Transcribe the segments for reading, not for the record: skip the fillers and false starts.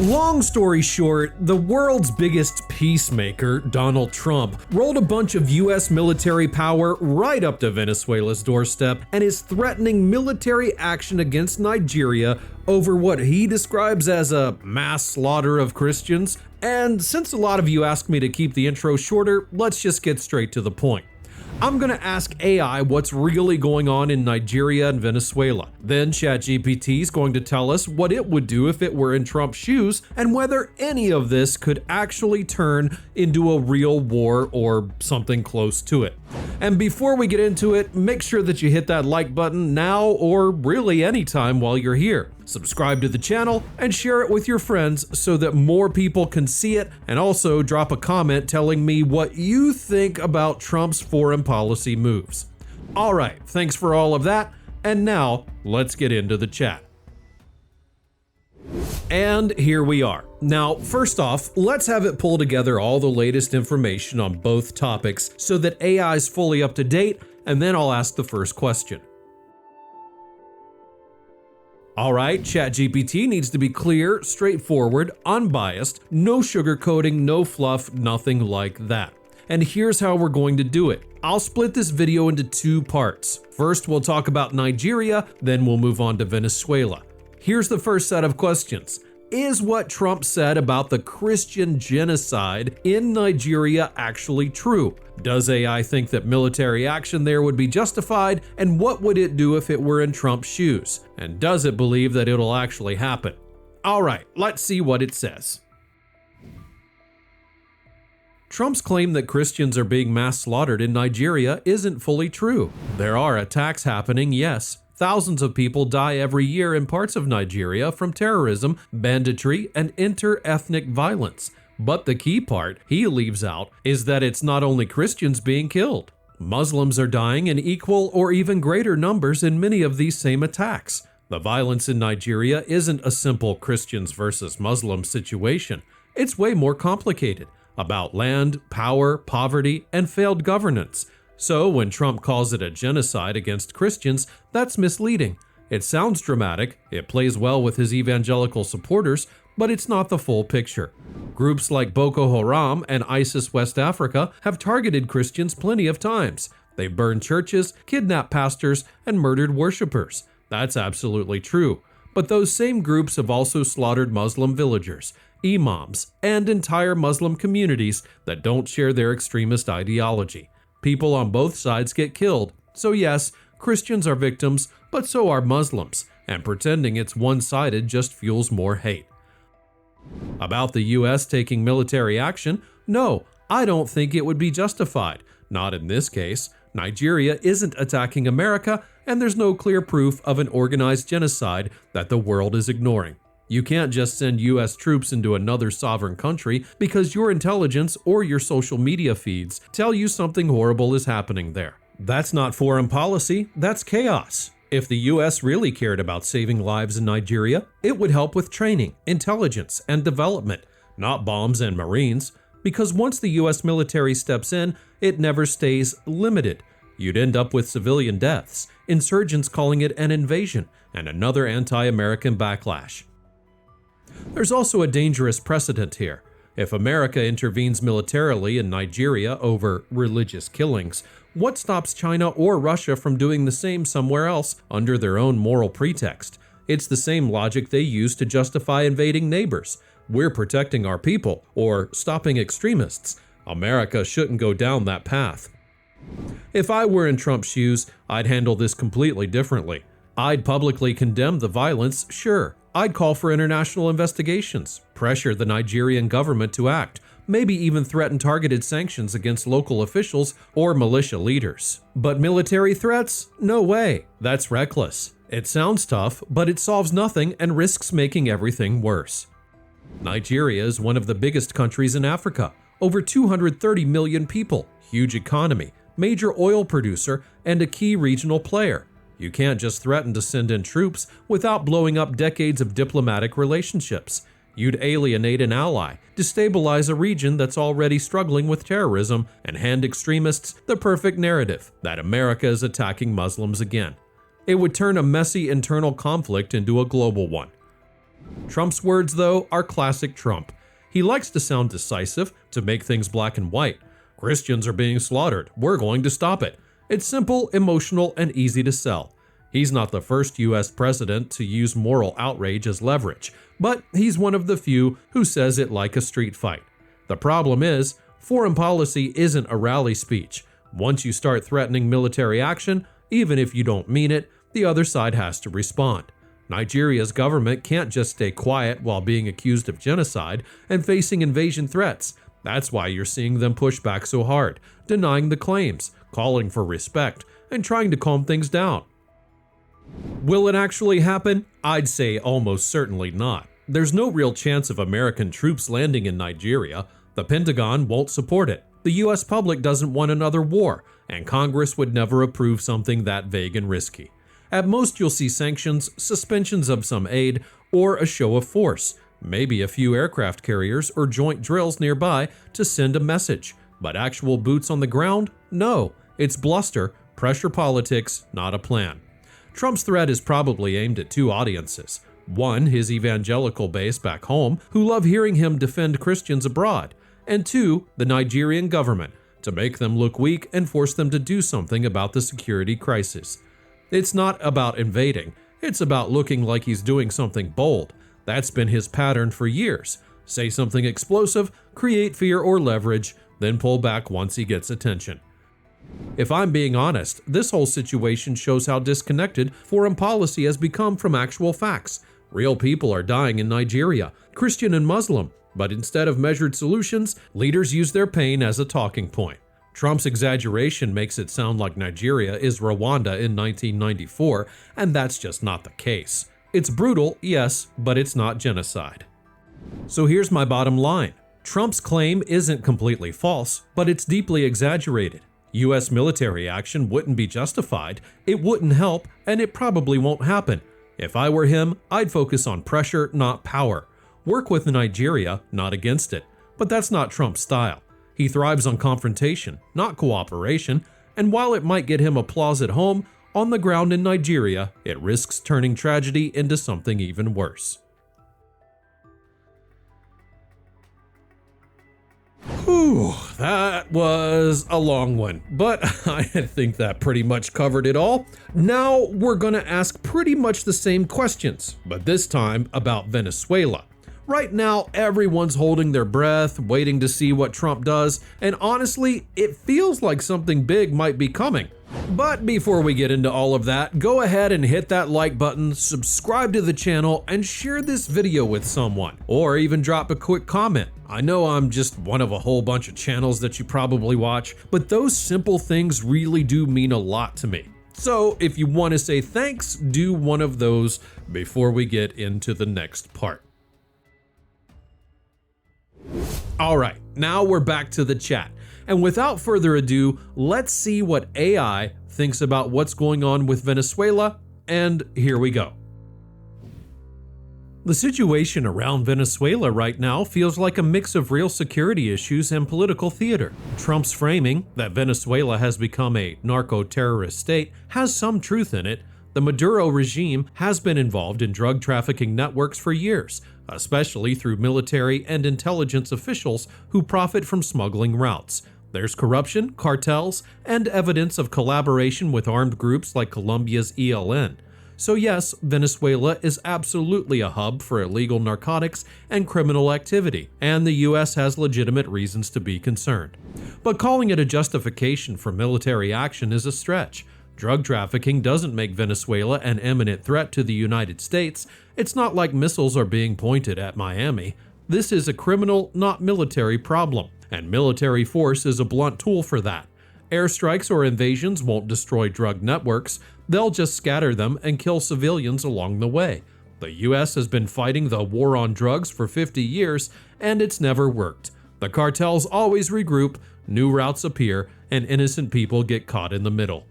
Long story short, the world's biggest peacemaker, Donald Trump, rolled a bunch of US military power right up to Venezuela's doorstep and is threatening military action against Nigeria over what he describes as a mass slaughter of Christians. And since a lot of you asked me to keep the intro shorter, let's just get straight to the point. I'm gonna ask AI what's really going on in Nigeria and Venezuela. Then ChatGPT is going to tell us what it would do if it were in Trump's shoes and whether any of this could actually turn into a real war or something close to it. And before we get into it, make sure that you hit that like button now or really anytime while you're here. Subscribe to the channel and share it with your friends so that more people can see it, and also drop a comment telling me what you think about Trump's foreign policy moves. Alright, thanks for all of that, and now let's get into the chat. And here we are. Now, first off, let's have it pull together all the latest information on both topics so that AI is fully up to date, and then I'll ask the first question. Alright, ChatGPT needs to be clear, straightforward, unbiased, no sugarcoating, no fluff, nothing like that. And here's how we're going to do it. I'll split this video into two parts. First, we'll talk about Nigeria, then we'll move on to Venezuela. Here's the first set of questions. Is what Trump said about the Christian genocide in Nigeria actually true? Does AI think that military action there would be justified? And what would it do if it were in Trump's shoes? And does it believe that it'll actually happen? Alright, let's see what it says. Trump's claim that Christians are being mass slaughtered in Nigeria isn't fully true. There are attacks happening, yes. Thousands of people die every year in parts of Nigeria from terrorism, banditry, and inter-ethnic violence. But the key part he leaves out is that it's not only Christians being killed. Muslims are dying in equal or even greater numbers in many of these same attacks. The violence in Nigeria isn't a simple Christians versus Muslims situation. It's way more complicated, about land, power, poverty, and failed governance. So when Trump calls it a genocide against Christians, that's misleading. It sounds dramatic, it plays well with his evangelical supporters, but it's not the full picture. Groups like Boko Haram and ISIS West Africa have targeted Christians plenty of times. They've burned churches, kidnapped pastors, and murdered worshippers. That's absolutely true. But those same groups have also slaughtered Muslim villagers, imams, and entire Muslim communities that don't share their extremist ideology. People on both sides get killed. So yes, Christians are victims, but so are Muslims, and pretending it's one-sided just fuels more hate. About the US taking military action, no, I don't think it would be justified. Not in this case. Nigeria isn't attacking America, and there's no clear proof of an organized genocide that the world is ignoring. You can't just send US troops into another sovereign country because your intelligence or your social media feeds tell you something horrible is happening there. That's not foreign policy, that's chaos. If the US really cared about saving lives in Nigeria, it would help with training, intelligence, and development, not bombs and Marines. Because once the US military steps in, it never stays limited. You'd end up with civilian deaths, insurgents calling it an invasion, and another anti-American backlash. There's also a dangerous precedent here. If America intervenes militarily in Nigeria over religious killings, what stops China or Russia from doing the same somewhere else under their own moral pretext? It's the same logic they use to justify invading neighbors. We're protecting our people, or stopping extremists. America shouldn't go down that path. If I were in Trump's shoes, I'd handle this completely differently. I'd publicly condemn the violence, sure. I'd call for international investigations, pressure the Nigerian government to act, maybe even threaten targeted sanctions against local officials or militia leaders. But military threats? No way. That's reckless. It sounds tough, but it solves nothing and risks making everything worse. Nigeria is one of the biggest countries in Africa. Over 230 million people, huge economy, major oil producer, and a key regional player. You can't just threaten to send in troops without blowing up decades of diplomatic relationships. You'd alienate an ally, destabilize a region that's already struggling with terrorism, and hand extremists the perfect narrative that America is attacking Muslims again. It would turn a messy internal conflict into a global one. Trump's words, though, are classic Trump. He likes to sound decisive, to make things black and white. Christians are being slaughtered. We're going to stop it. It's simple, emotional, and easy to sell. He's not the first U.S. president to use moral outrage as leverage, but he's one of the few who says it like a street fight. The problem is, foreign policy isn't a rally speech. Once you start threatening military action, even if you don't mean it, the other side has to respond. Nigeria's government can't just stay quiet while being accused of genocide and facing invasion threats. That's why you're seeing them push back so hard, denying the claims, calling for respect, and trying to calm things down. Will it actually happen? I'd say almost certainly not. There's no real chance of American troops landing in Nigeria. The Pentagon won't support it. The US public doesn't want another war, and Congress would never approve something that vague and risky. At most, you'll see sanctions, suspensions of some aid, or a show of force, maybe a few aircraft carriers or joint drills nearby to send a message. But actual boots on the ground? No, it's bluster, pressure politics, not a plan. Trump's threat is probably aimed at two audiences. One, his evangelical base back home, who love hearing him defend Christians abroad. And two, the Nigerian government, to make them look weak and force them to do something about the security crisis. It's not about invading, it's about looking like he's doing something bold. That's been his pattern for years. Say something explosive, create fear or leverage, then pull back once he gets attention. If I'm being honest, this whole situation shows how disconnected foreign policy has become from actual facts. Real people are dying in Nigeria, Christian and Muslim, but instead of measured solutions, leaders use their pain as a talking point. Trump's exaggeration makes it sound like Nigeria is Rwanda in 1994, and that's just not the case. It's brutal, yes, but it's not genocide. So here's my bottom line. Trump's claim isn't completely false, but it's deeply exaggerated. U.S. military action wouldn't be justified, it wouldn't help, and it probably won't happen. If I were him, I'd focus on pressure, not power. Work with Nigeria, not against it. But that's not Trump's style. He thrives on confrontation, not cooperation, and while it might get him applause at home, on the ground in Nigeria, it risks turning tragedy into something even worse. Whew, that was a long one, but I think that pretty much covered it all. Now we're gonna ask pretty much the same questions, but this time about Venezuela. Right now, everyone's holding their breath, waiting to see what Trump does, and honestly, it feels like something big might be coming. But before we get into all of that, go ahead and hit that like button, subscribe to the channel, and share this video with someone, or even drop a quick comment. I know I'm just one of a whole bunch of channels that you probably watch, but those simple things really do mean a lot to me. So if you want to say thanks, do one of those before we get into the next part. Alright, now we're back to the chat. And without further ado, let's see what AI thinks about what's going on with Venezuela, and here we go. The situation around Venezuela right now feels like a mix of real security issues and political theater. Trump's framing that Venezuela has become a narco-terrorist state has some truth in it. The Maduro regime has been involved in drug trafficking networks for years, especially through military and intelligence officials who profit from smuggling routes. There's corruption, cartels, and evidence of collaboration with armed groups like Colombia's ELN. So yes, Venezuela is absolutely a hub for illegal narcotics and criminal activity, and the US has legitimate reasons to be concerned. But calling it a justification for military action is a stretch. Drug trafficking doesn't make Venezuela an imminent threat to the United States. It's not like missiles are being pointed at Miami. This is a criminal, not military problem, and military force is a blunt tool for that. Airstrikes or invasions won't destroy drug networks, they'll just scatter them and kill civilians along the way. The US has been fighting the war on drugs for 50 years, and it's never worked. The cartels always regroup, new routes appear, and innocent people get caught in the middle.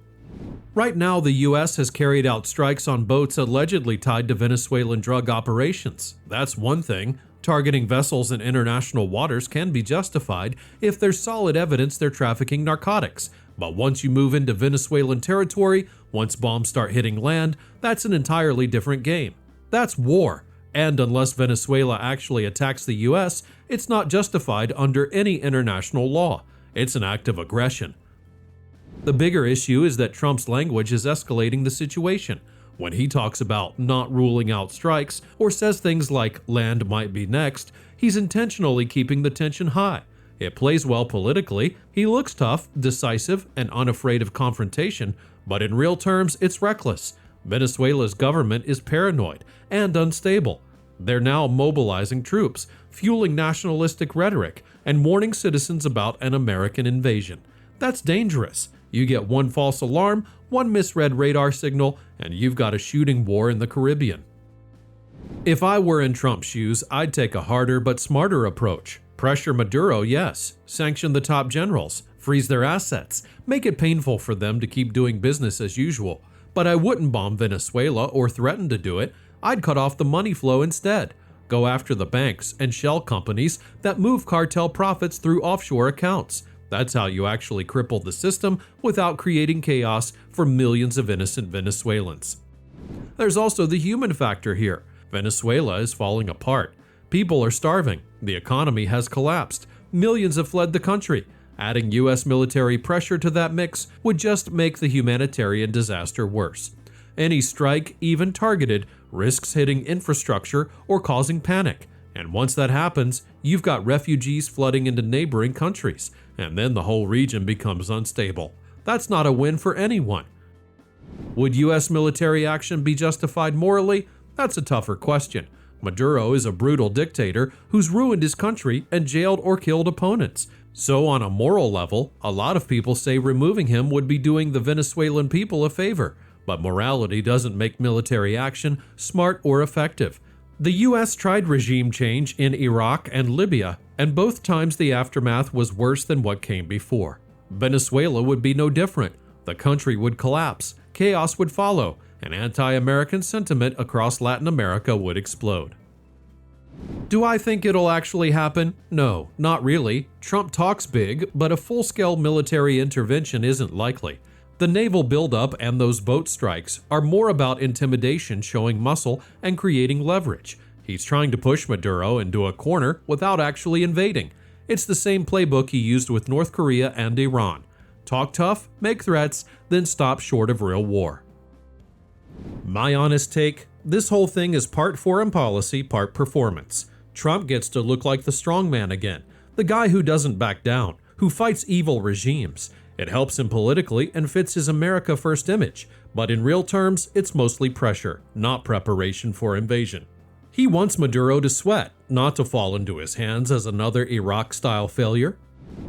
Right now, the US has carried out strikes on boats allegedly tied to Venezuelan drug operations. That's one thing. Targeting vessels in international waters can be justified if there's solid evidence they're trafficking narcotics. But once you move into Venezuelan territory, once bombs start hitting land, that's an entirely different game. That's war. And unless Venezuela actually attacks the US, it's not justified under any international law. It's an act of aggression. The bigger issue is that Trump's language is escalating the situation. When he talks about not ruling out strikes or says things like land might be next, he's intentionally keeping the tension high. It plays well politically, he looks tough, decisive, and unafraid of confrontation, but in real terms, it's reckless. Venezuela's government is paranoid and unstable. They're now mobilizing troops, fueling nationalistic rhetoric, and warning citizens about an American invasion. That's dangerous. You get one false alarm, one misread radar signal, and you've got a shooting war in the Caribbean. If I were in Trump's shoes, I'd take a harder but smarter approach. Pressure Maduro, yes. Sanction the top generals. Freeze their assets. Make it painful for them to keep doing business as usual. But I wouldn't bomb Venezuela or threaten to do it. I'd cut off the money flow instead. Go after the banks and shell companies that move cartel profits through offshore accounts. That's how you actually cripple the system without creating chaos for millions of innocent Venezuelans. There's also the human factor here. Venezuela is falling apart. People are starving. The economy has collapsed. Millions have fled the country. Adding U.S. military pressure to that mix would just make the humanitarian disaster worse. Any strike, even targeted, risks hitting infrastructure or causing panic. And once that happens, you've got refugees flooding into neighboring countries, and then the whole region becomes unstable. That's not a win for anyone. Would U.S. military action be justified morally? That's a tougher question. Maduro is a brutal dictator who's ruined his country and jailed or killed opponents. So on a moral level, a lot of people say removing him would be doing the Venezuelan people a favor. But morality doesn't make military action smart or effective. The US tried regime change in Iraq and Libya, and both times the aftermath was worse than what came before. Venezuela would be no different. The country would collapse, chaos would follow, and anti-American sentiment across Latin America would explode. Do I think it'll actually happen? No, not really. Trump talks big, but a full-scale military intervention isn't likely. The naval buildup and those boat strikes are more about intimidation, showing muscle, and creating leverage. He's trying to push Maduro into a corner without actually invading. It's the same playbook he used with North Korea and Iran. Talk tough, make threats, then stop short of real war. My honest take, this whole thing is part foreign policy, part performance. Trump gets to look like the strongman again, the guy who doesn't back down, who fights evil regimes. It helps him politically and fits his America First image, but in real terms, it's mostly pressure, not preparation for invasion. He wants Maduro to sweat, not to fall into his hands as another Iraq-style failure.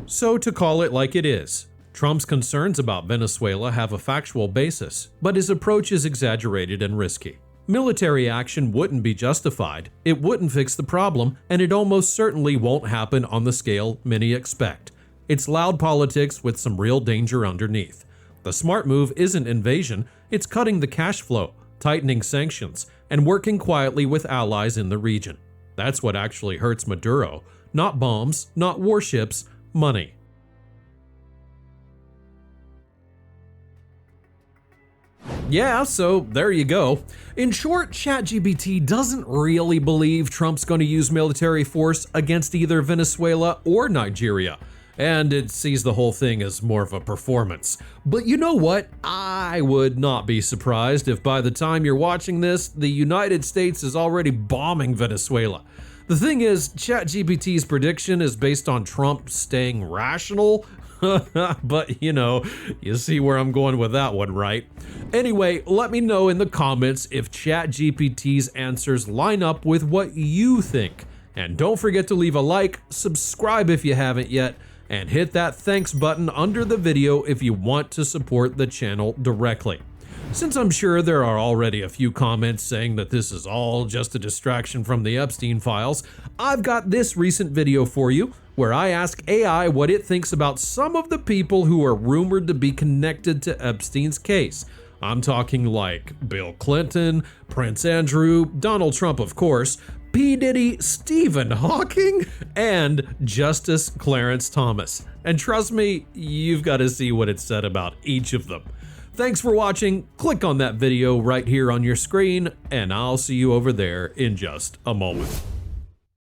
So to call it like it is, Trump's concerns about Venezuela have a factual basis, but his approach is exaggerated and risky. Military action wouldn't be justified, it wouldn't fix the problem, and it almost certainly won't happen on the scale many expect. It's loud politics with some real danger underneath. The smart move isn't invasion, it's cutting the cash flow, tightening sanctions, and working quietly with allies in the region. That's what actually hurts Maduro. Not bombs, not warships, money. Yeah, so there you go. In short, ChatGPT doesn't really believe Trump's going to use military force against either Venezuela or Nigeria, and it sees the whole thing as more of a performance. But you know what? I would not be surprised if by the time you're watching this, the United States is already bombing Venezuela. The thing is, ChatGPT's prediction is based on Trump staying rational, but you see where I'm going with that one, right? Anyway, let me know in the comments if ChatGPT's answers line up with what you think. And don't forget to leave a like, subscribe if you haven't yet, and hit that thanks button under the video if you want to support the channel directly. Since I'm sure there are already a few comments saying that this is all just a distraction from the Epstein files, I've got this recent video for you where I ask AI what it thinks about some of the people who are rumored to be connected to Epstein's case. I'm talking like Bill Clinton, Prince Andrew, Donald Trump of course, P. Diddy, Stephen Hawking, and Justice Clarence Thomas. And trust me, you've got to see what it said about each of them. Thanks for watching. Click on that video right here on your screen, and I'll see you over there in just a moment.